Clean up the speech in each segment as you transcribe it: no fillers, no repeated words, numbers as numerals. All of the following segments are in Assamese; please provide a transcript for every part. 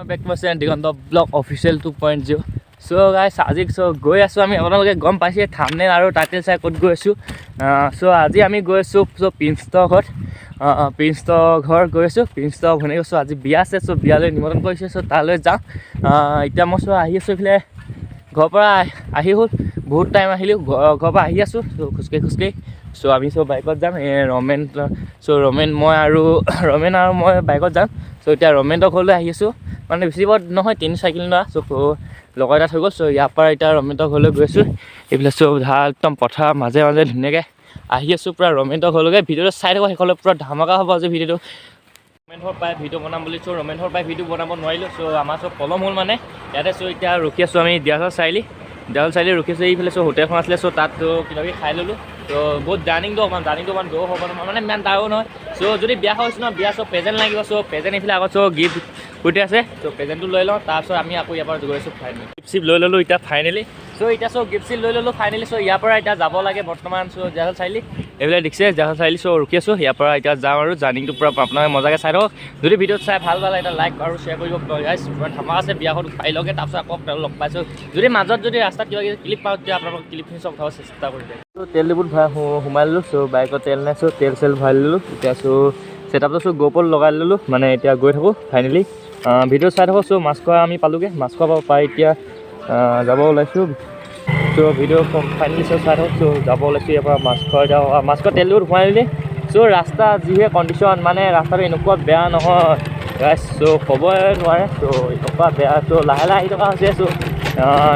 back to my Diganta blog official 2.0 চ' গাইছ আজি গৈ আছোঁ আমি আপোনালোকে গম পাইছে থাম্বনেইল আৰু টাইটেল চাই ক'ত গৈ আছোঁ চ' আজি আমি গৈ আছোঁ প্ৰিন্সহঁতৰ ঘৰত প্ৰিন্সহঁতৰ ঘৰ গৈ আছোঁ প্ৰিন্সহঁতৰ ভনী গৈছোঁ আজি বিয়া আছে চ' বিয়ালৈ নিমন্ত্ৰণ কৰিছে চ' তালৈ যাওঁ এতিয়া মই আহি আছোঁ এইফালে ঘৰৰ পৰা আহি হ'ল বহুত টাইম আহিলোঁ ঘৰৰ পৰা আহি আছোঁ চ' খোজকাঢ়ি চ' আমি বাইকত যাম ৰমেন আৰু মই বাইকত যাম চ' এতিয়া ৰমেনৰ ঘৰলৈ আহি আছোঁ মানে বেছি বৰ নহয় 3-4 কিলোমিটাৰ চ' লগৰ এটা হৈ গ'ল চ' ইয়াৰ পৰা এতিয়া ৰমেনৰ ঘৰলৈ গৈ আছোঁ এইফালে চ' ভাল একদম পথাৰ মাজে ধুনীয়াকৈ আহি আছোঁ পূৰা ৰমেনৰ ঘৰলৈকে ভিডিঅ'টো চাই থাকোঁ সেইফালে পূৰা ধামাকা হ'ব আজি ভিডিঅ'টো ৰমেন ঘৰ পাই ভিডিঅ' বনাম বুলি চ' ৰমেন ঘৰ পাই ভিডিঅ' বনাব নোৱাৰিলোঁ চ' আমাৰ পলম হ'ল মানে ইয়াতে চ' এতিয়া ৰখি আছোঁ আমি দিয়াচল চাৰিআলি ৰখি আছোঁ এইফালে চ' হোটেলখন আছিলে চ' তাত কিবাকিবি খাই ল'লোঁ ত' বহুত জাৰ্ণিংটো অকণমান দৌৰ হ'ব মানে ইমান ডাঙৰ নহয় চ' যদি বিয়া হৈছোঁ ন বিয়া চ' প্ৰেজেণ্ট লাগিব চ' প্ৰেজেণ্ট এইফালে আগত চ' গিফ্ট কুৰ্তি আছে চ' প্ৰেজেণ্টটো লৈ লওঁ তাৰপিছত আমি আকৌ ইয়াৰ পৰা গৈ আছোঁ ফাইনেলি গিফ্ট লৈ ল'লোঁ এতিয়া ফাইনেলি চ' এতিয়া গিফ্ট লৈ ল'লোঁ ফাইনেলি চ' ইয়াৰ পৰা এতিয়া যাব লাগে বৰ্তমান চ' দিয়াচল চাৰিআলি এইবিলাক দেখিছে দিয়াচল চাৰিআলি চ' ৰখি আছোঁ ইয়াৰ পৰা এতিয়া যাওঁ আৰু জাৰ্ণিংটো পূৰা আপোনালোকে মজাকৈ চাই থাকক যদি ভিডিঅ'ত চাই ভাল পালে এটা লাইক আৰু শ্বেয়াৰ কৰিব গাইছ পূৰা ধামাকা আছে বিয়াখন পাই লগে তাৰপিছত আকৌ লগ পাইছোঁ যদি মাজত যদি ৰাস্তাত কিবা ক্লিপ পাওঁ তেতিয়া আপোনালোকক ক্লিপখিনি চব উঠাব চেষ্টা কৰিছে চ' তেল ডিপুত সোমাই ল'লোঁ চ' বাইকত তেল নাই চ' তেল ভৰাই ল'লোঁ এতিয়া ছেটআপটো GoPro লগাই ল'লোঁ মানে এতিয়া গৈ থাকোঁ ফাইনেলি ভিডিঅ' চাই থাকোঁ চ' মাছখোৱা আমি পালোঁগৈ মাছখোৱা পাই এতিয়া যাব ওলাইছোঁ চ' ভিডিঅ' ফাইনেলি চাই থাকোঁ চ' যাব ওলাইছোঁ ইয়াৰ পৰা মাছখোৱা তেল ডিপুত সোমাই ল'লি চ' ৰাস্তা যিহে কণ্ডিশ্যন মানে ৰাস্তাটো এনেকুৱা বেয়া নহয় গাইছ চ' ক'বই নোৱাৰে চ' এনেকুৱা বেয়া চ' লাহে আহি থকা হৈছে চ'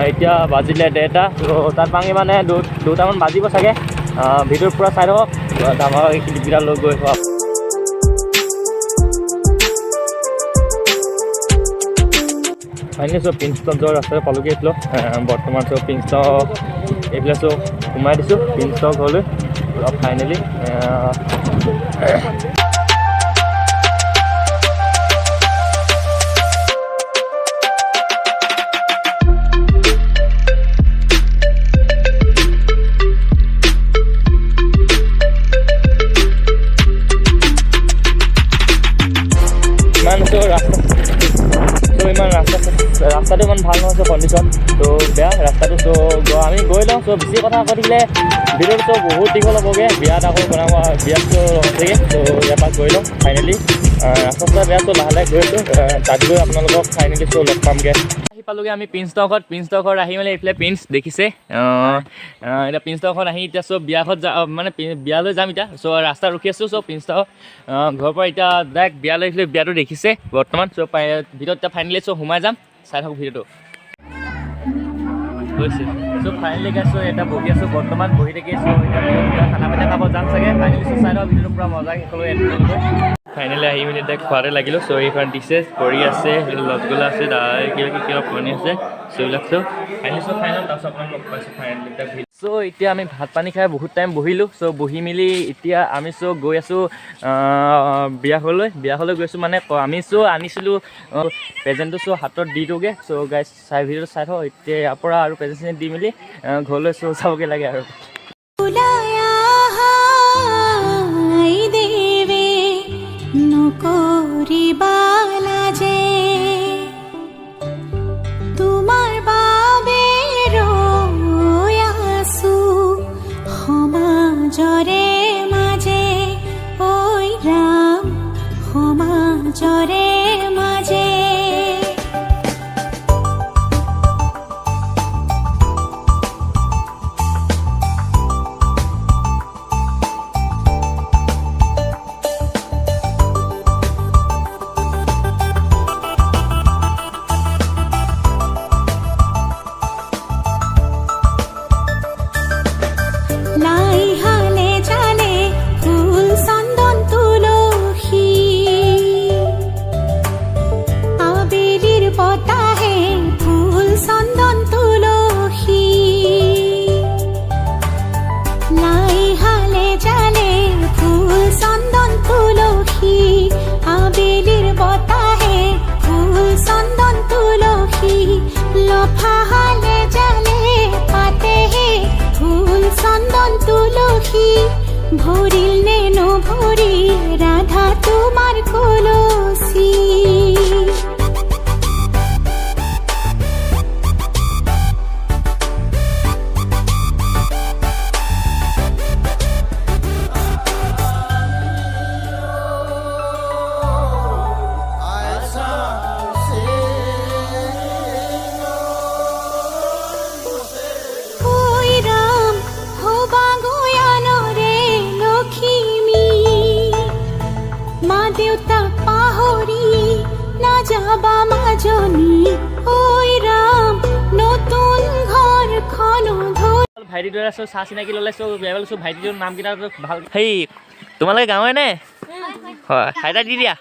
এতিয়া বাজিলে 1:30 চ' তাত পাঙি মানে 2টামান বাজিব চাগে ভিডিঅ'ৰ পূৰা চাই থাকক আমাৰ এই ক্লিপকেইটা লৈ গৈ থাকক ফাইনেলি চ' প্ৰিন্সহঁতৰ ৰাস্তাতে পালোঁগৈ এইফালে বৰ্তমান চ' প্ৰিন্সহঁতৰ এইফালে চ' সোমাই দিছোঁ প্ৰিন্সহঁতৰ ঘৰলৈ অলপ ফাইনেলি ৰাস্তাটো ইমান ভাল নহয় চ' কণ্ডিশ্যন ত' বেয়া ৰাস্তাটো চ' আমি গৈ লওঁ চ' বেছি কথা কৈ থাকিলে ভিডিঅ'টো চ' বহুত দীঘল হ'বগৈ বিয়াত আকৌ বনাব বিয়াতটো হৈছেগৈ চ' ইয়াৰ পৰা গৈ লওঁ ফাইনেলি ৰাস্তা বেয়া চ' লাহে গৈ আছোঁ তাত গৈ আপোনালোকক ফাইনেলি চ' লগ পামগৈ আহি পালোঁগৈ আমি প্ৰিন্সহঁতৰ ঘৰত আহি মেলি এইফালে প্ৰিন্স দেখিছে এতিয়া প্ৰিন্সহঁতৰ ঘৰত আহি এতিয়া চ' মানে বিয়ালৈ যাম এতিয়া চ' ৰাস্তা ৰখি আছোঁ চ' প্ৰিন্সহঁতৰ ঘৰৰ পৰা এতিয়া ডাইৰেক্ট বিয়ালৈ আহিলে বিয়াটো দেখিছে বৰ্তমান চ' ভিতৰত এতিয়া ফাইনেলি চ' সোমাই যাম চাই থাকোঁ ভিডিঅ'টো হৈছে চ' ফাইনেলি গাইছোঁ এটা বহি আছোঁ বৰ্তমান বহি থাকি চ' এতিয়া খানা পিনা খাব যাম চাগে ফাইনেলি চ' চাই থাকক ভিডিঅ'টো পূৰা মজা সকলো এড কৰিব ফাইনেলি আহি মেলি এতিয়া খোৱাতে লাগিলোঁ চ' এইখন দিছে কৰি আছে লছগোলা আছে কিবা পানী আছে চ' এইবিলাক চ' ফাইনেলি তাৰপিছত আপোনাক লগ পাইছোঁ ফাইনেলি চ' এতিয়া আমি ভাত পানী খাই বহুত টাইম বহিলোঁ চ' বহি মেলি এতিয়া আমি চ' গৈ আছোঁ বিয়া ঘৰলৈ গৈছোঁ মানে আমি চ' আনিছিলোঁ প্ৰেজেণ্টটো চ' হাতত দি দিওঁগৈ চ' গাইছ ভিডিঅ'টো চাই থওঁ এতিয়া ইয়াৰ পৰা আৰু প্ৰেজেণ্ট দি মেলি ঘৰলৈ চ' চাবগৈ লাগে আৰু ভৰিল নেনো ভৰি ৰাধা তোমাৰ কলসি বাবা মাজনী ঐ ৰাম নতুন ঘৰখন ভাইটিটোৰ আছো চাহ চিনাকি ল'লে চব লৈছোঁ ভাইটিটোৰ নামকেইটা ভাল হেৰি তোমালোকে গাঁৱৰে নে হয় হাই এটা দি দিয়া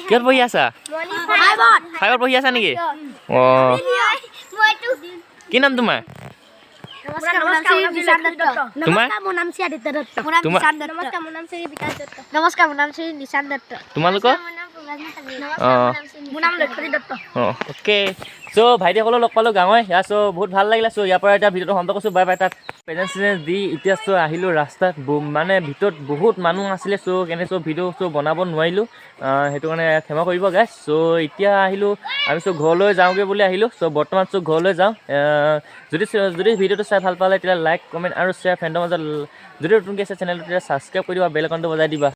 কিহত পঢ়ি আছা ফাইভত পঢ়ি আছা নেকি অঁ কি নাম তোমাৰ তোমালোকৰ অঁ অ'কে চ' ভাইটিসকলক লগ পালোঁ গাঁৱৰ ইয়াৰ চ' বহুত ভাল লাগিলে চ' ইয়াৰ পৰা এতিয়া ভিডিঅ'টো সমাপ্ত কৰিছোঁ বাই বাই তাত প্ৰেজেঞ্চ দি এতিয়া চ' আহিলোঁ ৰাস্তাত মানে ভিতৰত বহুত মানুহ আছিলে চ' কেনে চ' ভিডিঅ' চ' বনাব নোৱাৰিলোঁ সেইটো কাৰণে ক্ষমা কৰিব গাইছ চ' এতিয়া আহিলোঁ আমি চ' ঘৰলৈ যাওঁগৈ বুলি আহিলোঁ চ' বৰ্তমান চ' ঘৰলৈ যাওঁ যদি ভিডিঅ'টো চাই ভাল পালে তেতিয়া লাইক কমেণ্ট আৰু শ্বেয়াৰ ফ্ৰেণ্ডৰ মাজত যদি নতুনকৈ আছে চেনেলটো তেতিয়া ছাবস্ক্ৰাইব কৰি দিবা বেল আইকনটো বজাই দিবা